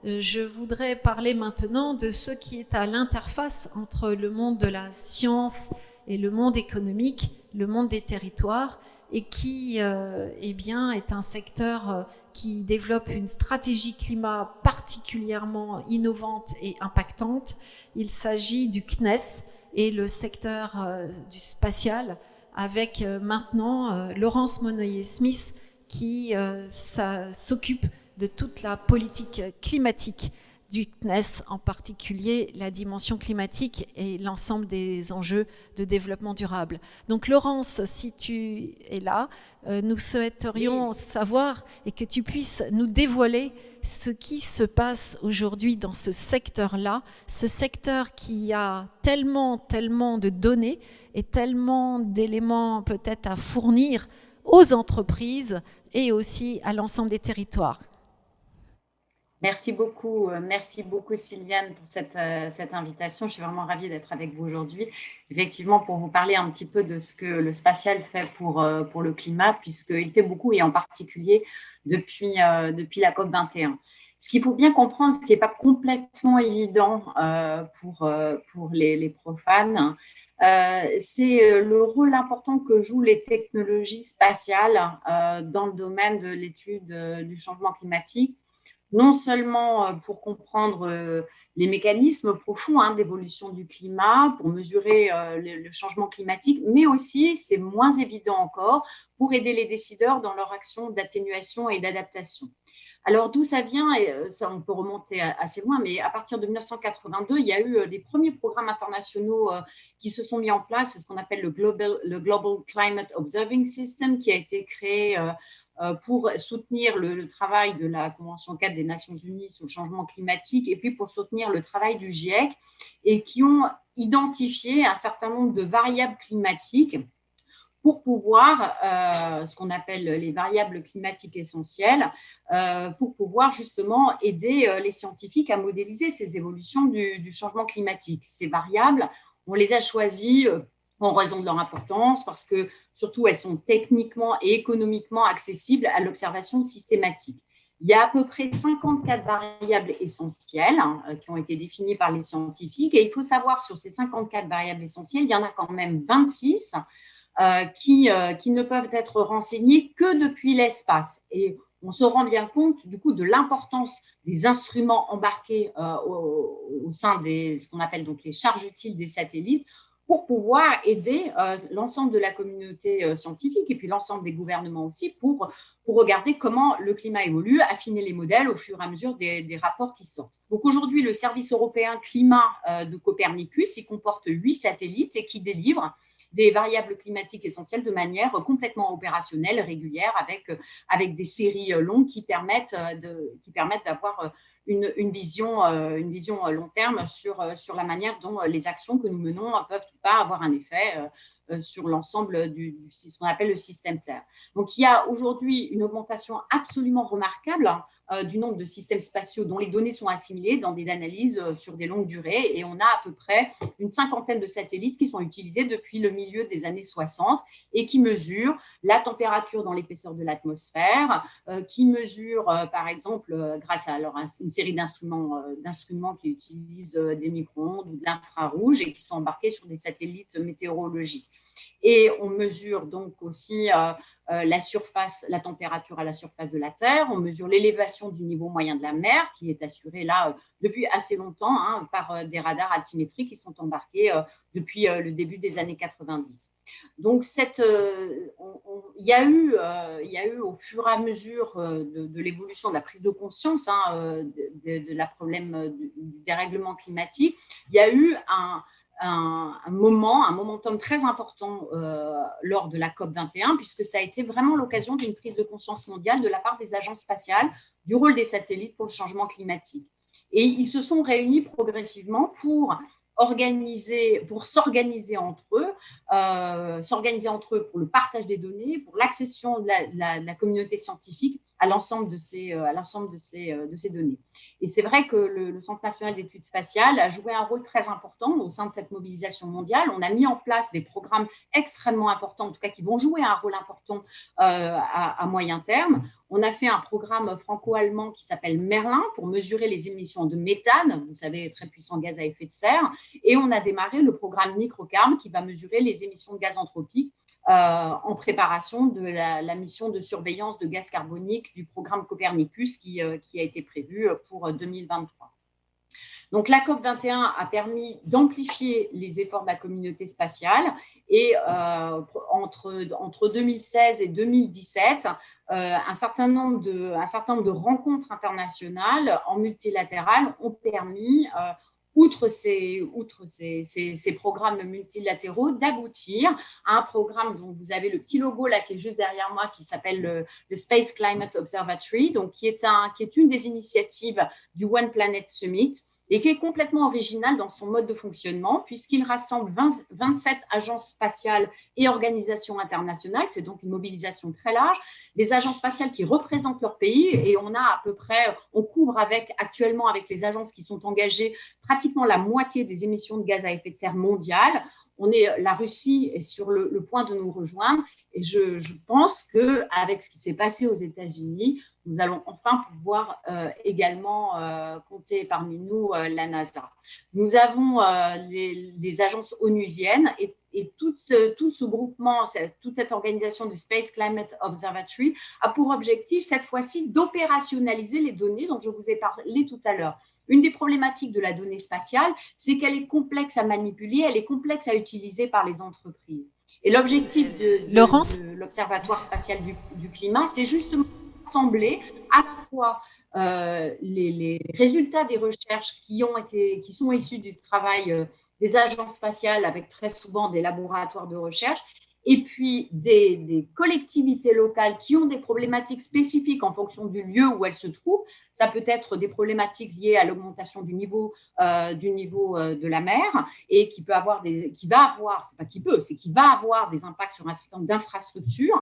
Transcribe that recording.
Je voudrais parler maintenant de ce qui est à l'interface entre le monde de la science et le monde économique, le monde des territoires, et qui eh bien, est un secteur qui développe une stratégie climat particulièrement innovante et impactante. Il s'agit du CNES et le secteur du spatial, avec maintenant Laurence Monnoyer-Smith qui s'occupe de toute la politique climatique du CNES, en particulier la dimension climatique et l'ensemble des enjeux de développement durable. Donc Laurence, si tu es là, nous souhaiterions savoir et que tu puisses nous dévoiler ce qui se passe aujourd'hui dans ce secteur-là, ce secteur qui a tellement de données et tellement d'éléments peut-être à fournir aux entreprises et aussi à l'ensemble des territoires. Merci beaucoup Sylviane pour cette invitation. Je suis vraiment ravie d'être avec vous aujourd'hui. Effectivement, pour vous parler un petit peu de ce que le spatial fait pour le climat, puisqu'il fait beaucoup et en particulier depuis la COP 21. Ce qu'il faut bien comprendre, ce qui n'est pas complètement évident pour les profanes, c'est le rôle important que jouent les technologies spatiales dans le domaine de l'étude du changement climatique, non seulement pour comprendre les mécanismes profonds d'évolution du climat, pour mesurer le changement climatique, mais aussi, c'est moins évident encore, pour aider les décideurs dans leur action d'atténuation et d'adaptation. Alors, d'où ça vient, et ça, on peut remonter assez loin, mais à partir de 1982, il y a eu des premiers programmes internationaux qui se sont mis en place, c'est ce qu'on appelle le Global Climate Observing System, qui a été créé pour soutenir le travail de la Convention 4 des Nations Unies sur le changement climatique et puis pour soutenir le travail du GIEC, et qui ont identifié un certain nombre de variables climatiques pour pouvoir, ce qu'on appelle les variables climatiques essentielles, pour pouvoir justement aider les scientifiques à modéliser ces évolutions du changement climatique. Ces variables, on les a choisies en raison de leur importance, parce que surtout elles sont techniquement et économiquement accessibles à l'observation systématique. Il y a à peu près 54 variables essentielles qui ont été définies par les scientifiques, et il faut savoir, sur ces 54 variables essentielles, il y en a quand même 26 qui ne peuvent être renseignées que depuis l'espace. Et on se rend bien compte du coup de l'importance des instruments embarqués au sein des ce qu'on appelle donc les charges utiles des satellites, pour pouvoir aider l'ensemble de la communauté scientifique et puis l'ensemble des gouvernements aussi pour regarder comment le climat évolue, affiner les modèles au fur et à mesure des rapports qui sortent. Donc aujourd'hui, le service européen climat de Copernicus, il comporte 8 satellites et qui délivre des variables climatiques essentielles de manière complètement opérationnelle, régulière, avec des séries longues qui permettent d'avoir une vision long terme sur la manière dont les actions que nous menons peuvent ou pas avoir un effet sur l'ensemble de ce qu'on appelle le système Terre. Donc, il y a aujourd'hui une augmentation absolument remarquable du nombre de systèmes spatiaux dont les données sont assimilées dans des analyses sur des longues durées, et on a à peu près une cinquantaine de satellites qui sont utilisés depuis le milieu des années 60 et qui mesurent la température dans l'épaisseur de l'atmosphère, qui mesurent par exemple grâce à une série d'instruments qui utilisent des micro-ondes ou de l'infrarouge et qui sont embarqués sur des satellites météorologiques. Et on mesure donc aussi la température à la surface de la Terre. On mesure l'élévation du niveau moyen de la mer, qui est assurée là depuis assez longtemps par des radars altimétriques qui sont embarqués depuis le début des années 90. Donc, il y a eu au fur et à mesure de l'évolution de la prise de conscience de la problème du dérèglement climatique, il y a eu un momentum très important lors de la COP 21, puisque ça a été vraiment l'occasion d'une prise de conscience mondiale de la part des agences spatiales du rôle des satellites pour le changement climatique. Et ils se sont réunis progressivement pour s'organiser entre eux pour le partage des données, pour l'accession de la communauté scientifique à l'ensemble de ces données. Et c'est vrai que le Centre national d'études spatiales a joué un rôle très important au sein de cette mobilisation mondiale. On a mis en place des programmes extrêmement importants, en tout cas qui vont jouer un rôle important à moyen terme. On a fait un programme franco-allemand qui s'appelle Merlin pour mesurer les émissions de méthane, vous savez, très puissant gaz à effet de serre. Et on a démarré le programme Microcarb qui va mesurer les émissions de gaz anthropiques en préparation de la mission de surveillance de gaz carbonique du programme Copernicus qui a été prévu pour 2023. Donc, la COP21 a permis d'amplifier les efforts de la communauté spatiale et entre 2016 et 2017, un certain nombre de rencontres internationales en multilatéral ont permis outre ces programmes multilatéraux, d'aboutir à un programme dont vous avez le petit logo là qui est juste derrière moi, qui s'appelle le Space Climate Observatory, donc qui est une des initiatives du One Planet Summit et qui est complètement original dans son mode de fonctionnement, puisqu'il rassemble 27 agences spatiales et organisations internationales. C'est donc une mobilisation très large. Les agences spatiales qui représentent leur pays, et on couvre actuellement avec les agences qui sont engagées pratiquement la moitié des émissions de gaz à effet de serre mondiales. La Russie est sur le point de nous rejoindre, et je pense qu'avec ce qui s'est passé aux États-Unis, nous allons enfin pouvoir également compter parmi nous la NASA. Nous avons les agences onusiennes et tout ce groupement, toute cette organisation du Space Climate Observatory a pour objectif cette fois-ci d'opérationnaliser les données dont je vous ai parlé tout à l'heure. Une des problématiques de la donnée spatiale, c'est qu'elle est complexe à manipuler, elle est complexe à utiliser par les entreprises. Et l'objectif de l'Observatoire spatial du climat, c'est justement rassembler à la fois les résultats des recherches qui sont issus du travail des agences spatiales avec très souvent des laboratoires de recherche, et puis des collectivités locales qui ont des problématiques spécifiques en fonction du lieu où elles se trouvent. Ça peut être des problématiques liées à l'augmentation du niveau de la mer et qui va avoir des impacts sur un certain nombre d'infrastructures.